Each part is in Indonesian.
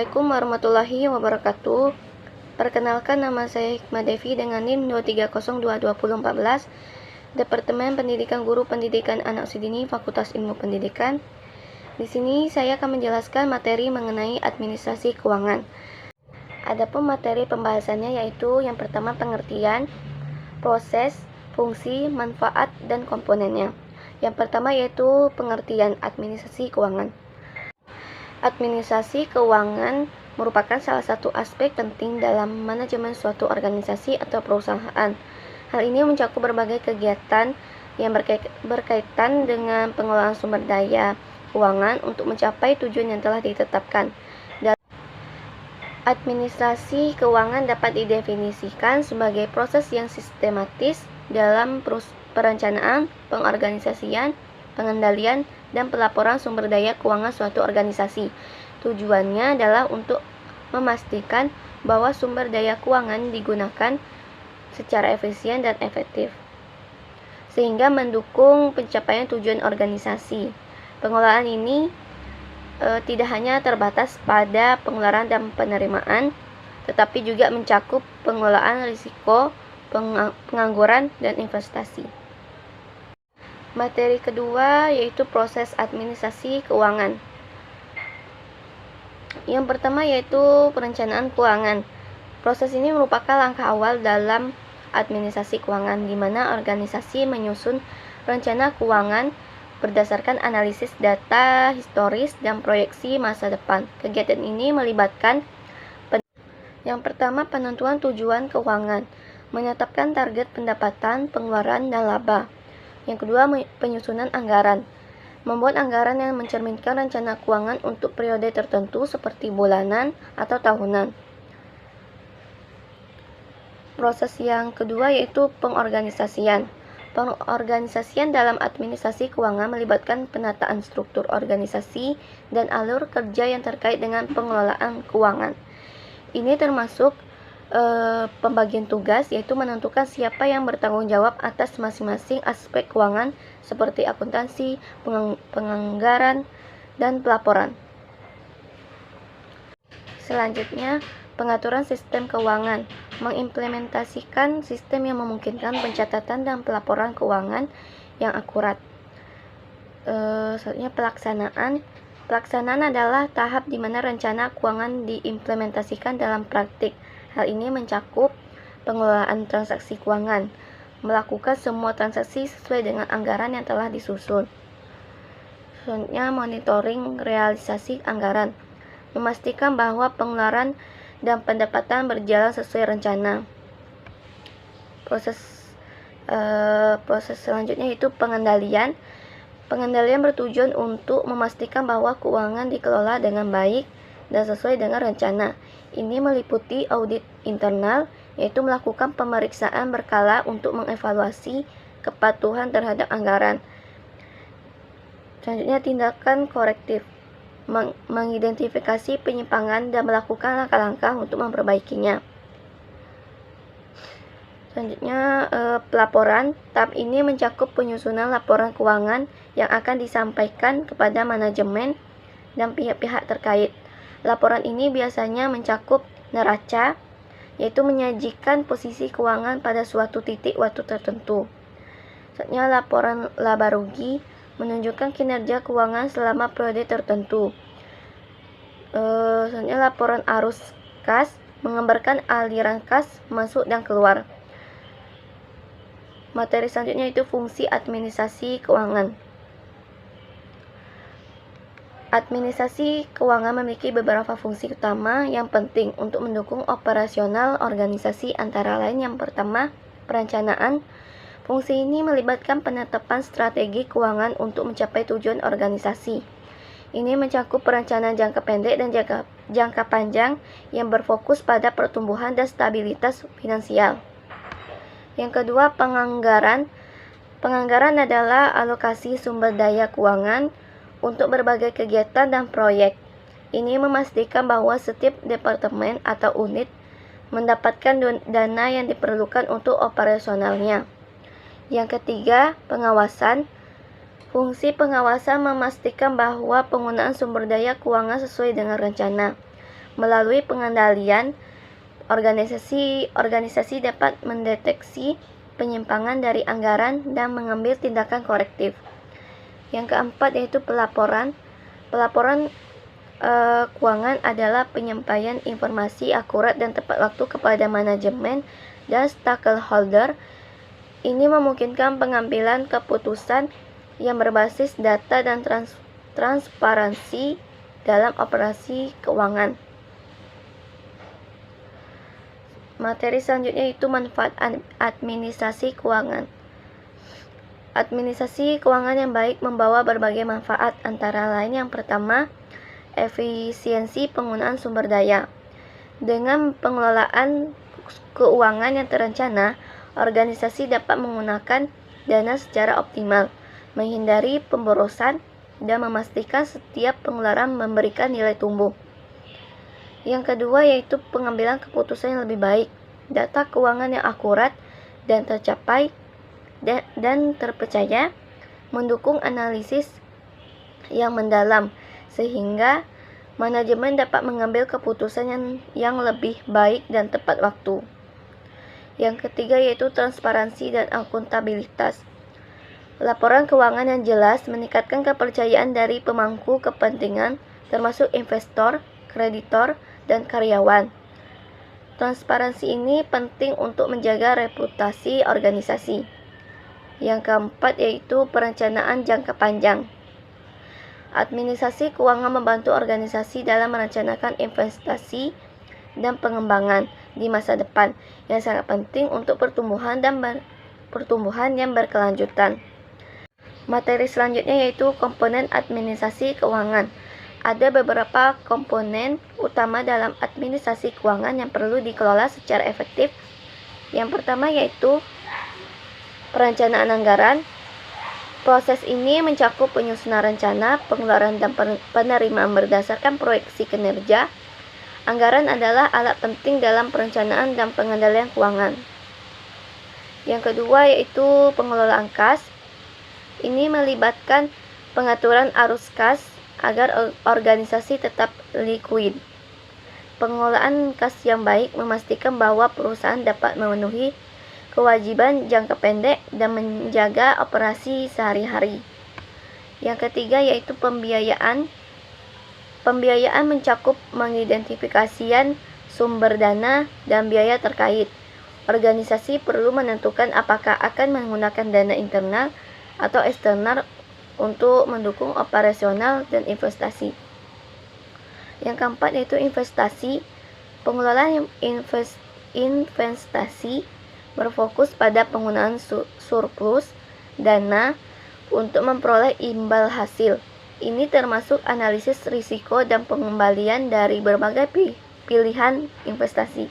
Assalamualaikum warahmatullahi wabarakatuh. Perkenalkan, nama saya Hikmah Devi dengan NIM 230222014, Departemen Pendidikan Guru Pendidikan Anak Usia Dini, Fakultas Ilmu Pendidikan. Di sini saya akan menjelaskan materi mengenai administrasi keuangan. Adapun materi pembahasannya yaitu yang pertama pengertian, proses, fungsi, manfaat, dan komponennya. Yang pertama yaitu pengertian administrasi keuangan. Administrasi keuangan merupakan salah satu aspek penting dalam manajemen suatu organisasi atau perusahaan. Hal ini mencakup berbagai kegiatan yang berkaitan dengan pengelolaan sumber daya keuangan untuk mencapai tujuan yang telah ditetapkan. Administrasi keuangan dapat didefinisikan sebagai proses yang sistematis dalam perencanaan, pengorganisasian, pengendalian, dan pelaporan sumber daya keuangan suatu organisasi. Tujuannya adalah untuk memastikan bahwa sumber daya keuangan digunakan secara efisien dan efektif, sehingga mendukung pencapaian tujuan organisasi. Pengelolaan ini tidak hanya terbatas pada pengeluaran dan penerimaan, tetapi juga mencakup pengelolaan risiko, pengangguran, dan investasi. Materi kedua yaitu proses administrasi keuangan. Yang pertama yaitu perencanaan keuangan. Proses ini merupakan langkah awal dalam administrasi keuangan, di mana organisasi menyusun rencana keuangan berdasarkan analisis data historis dan proyeksi masa depan. Kegiatan ini melibatkan yang pertama penentuan tujuan keuangan, menetapkan target pendapatan, pengeluaran, dan laba. Yang kedua, penyusunan anggaran, membuat anggaran yang mencerminkan rencana keuangan untuk periode tertentu seperti bulanan atau tahunan. Proses yang kedua yaitu pengorganisasian. Pengorganisasian dalam administrasi keuangan melibatkan penataan struktur organisasi dan alur kerja yang terkait dengan pengelolaan keuangan. Ini termasuk pembagian tugas, yaitu menentukan siapa yang bertanggung jawab atas masing-masing aspek keuangan seperti akuntansi, penganggaran, dan pelaporan. Selanjutnya, pengaturan sistem keuangan, mengimplementasikan sistem yang memungkinkan pencatatan dan pelaporan keuangan yang akurat. Selanjutnya, pelaksanaan adalah tahap di mana rencana keuangan diimplementasikan dalam praktik. Hal ini mencakup pengelolaan transaksi keuangan, melakukan semua transaksi sesuai dengan anggaran yang telah disusun. Selanjutnya, monitoring realisasi anggaran, memastikan bahwa pengeluaran dan pendapatan berjalan sesuai rencana. Proses selanjutnya yaitu pengendalian. Pengendalian bertujuan untuk memastikan bahwa keuangan dikelola dengan baik dan sesuai dengan rencana. Ini meliputi audit internal, yaitu melakukan pemeriksaan berkala untuk mengevaluasi kepatuhan terhadap anggaran. Selanjutnya, tindakan korektif, mengidentifikasi penyimpangan dan melakukan langkah-langkah untuk memperbaikinya. Selanjutnya, pelaporan. Tahap ini mencakup penyusunan laporan keuangan yang akan disampaikan kepada manajemen dan pihak-pihak terkait. Laporan ini biasanya mencakup neraca, yaitu menyajikan posisi keuangan pada suatu titik waktu tertentu. Selanjutnya, laporan laba rugi, menunjukkan kinerja keuangan selama periode tertentu. Selanjutnya, laporan arus kas, menggambarkan aliran kas masuk dan keluar. Materi selanjutnya itu fungsi administrasi keuangan. Administrasi keuangan memiliki beberapa fungsi utama yang penting untuk mendukung operasional organisasi, antara lain yang pertama, perencanaan. Fungsi ini melibatkan penetapan strategi keuangan untuk mencapai tujuan organisasi. Ini mencakup perencanaan jangka pendek dan jangka panjang yang berfokus pada pertumbuhan dan stabilitas finansial. Yang kedua, penganggaran. Penganggaran adalah alokasi sumber daya keuangan untuk berbagai kegiatan dan proyek. Ini memastikan bahwa setiap departemen atau unit mendapatkan dana yang diperlukan untuk operasionalnya. Yang ketiga, pengawasan. Fungsi pengawasan memastikan bahwa penggunaan sumber daya keuangan sesuai dengan rencana, Melalui pengendalian, organisasi dapat mendeteksi penyimpangan dari anggaran dan mengambil tindakan korektif. Yang keempat yaitu pelaporan. Pelaporan keuangan adalah penyampaian informasi akurat dan tepat waktu kepada manajemen dan stakeholder. Ini memungkinkan pengambilan keputusan yang berbasis data dan transparansi dalam operasi keuangan. Materi selanjutnya yaitu manfaat administrasi keuangan. Administrasi keuangan yang baik membawa berbagai manfaat, antara lain yang pertama, efisiensi penggunaan sumber daya. Dengan pengelolaan keuangan yang terencana, organisasi dapat menggunakan dana secara optimal, menghindari pemborosan, dan memastikan setiap pengeluaran memberikan nilai tumbuh. Yang kedua yaitu pengambilan keputusan yang lebih baik. Data keuangan yang akurat dan tercapai dan terpercaya mendukung analisis yang mendalam, sehingga manajemen dapat mengambil keputusan yang lebih baik dan tepat waktu. Yang ketiga yaitu transparansi dan akuntabilitas. Laporan keuangan yang jelas meningkatkan kepercayaan dari pemangku kepentingan, termasuk investor, kreditor, dan karyawan. Transparansi ini penting untuk menjaga reputasi organisasi. Yang keempat yaitu perencanaan jangka panjang. Administrasi keuangan membantu organisasi dalam merencanakan investasi dan pengembangan di masa depan yang sangat penting untuk pertumbuhan yang berkelanjutan. Materi selanjutnya yaitu komponen administrasi keuangan. Ada beberapa komponen utama dalam administrasi keuangan yang perlu dikelola secara efektif. Yang pertama yaitu perencanaan anggaran. Proses ini mencakup penyusunan rencana, pengeluaran dan penerimaan berdasarkan proyeksi kinerja. Anggaran adalah alat penting dalam perencanaan dan pengendalian keuangan. Yang kedua yaitu pengelolaan kas. Ini melibatkan pengaturan arus kas agar organisasi tetap likuid. Pengelolaan kas yang baik memastikan bahwa perusahaan dapat memenuhi kewajiban jangka pendek dan menjaga operasi sehari-hari. Yang ketiga yaitu pembiayaan. Pembiayaan mencakup mengidentifikasian sumber dana dan biaya terkait. Organisasi perlu menentukan apakah akan menggunakan dana internal atau eksternal untuk mendukung operasional dan investasi. Yang keempat yaitu investasi. Pengelolaan investasi berfokus pada penggunaan surplus dana untuk memperoleh imbal hasil. Ini termasuk analisis risiko dan pengembalian dari berbagai pilihan investasi.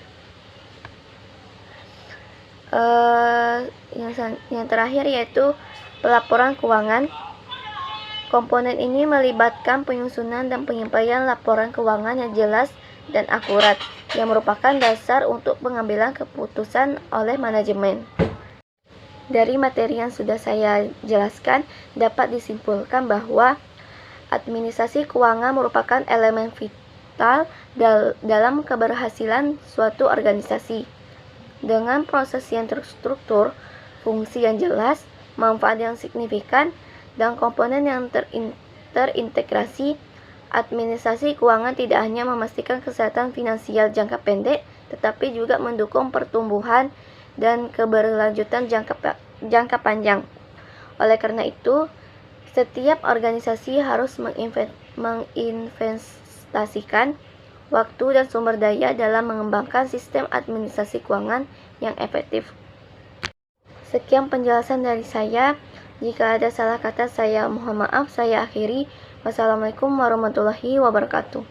Yang terakhir yaitu pelaporan keuangan. Komponen ini melibatkan penyusunan dan penyampaian laporan keuangan yang jelas dan akurat, yang merupakan dasar untuk pengambilan keputusan oleh manajemen. Dari materi yang sudah saya jelaskan, dapat disimpulkan bahwa administrasi keuangan merupakan elemen vital dalam keberhasilan suatu organisasi. Dengan proses yang terstruktur, fungsi yang jelas, manfaat yang signifikan, dan komponen yang terintegrasi, administrasi keuangan tidak hanya memastikan kesehatan finansial jangka pendek, tetapi juga mendukung pertumbuhan dan keberlanjutan jangka panjang. Oleh karena itu, setiap organisasi harus menginvestasikan waktu dan sumber daya dalam mengembangkan sistem administrasi keuangan yang efektif. Sekian penjelasan dari saya. Jika ada salah kata, saya mohon maaf. Saya akhiri. Wassalamualaikum warahmatullahi wabarakatuh.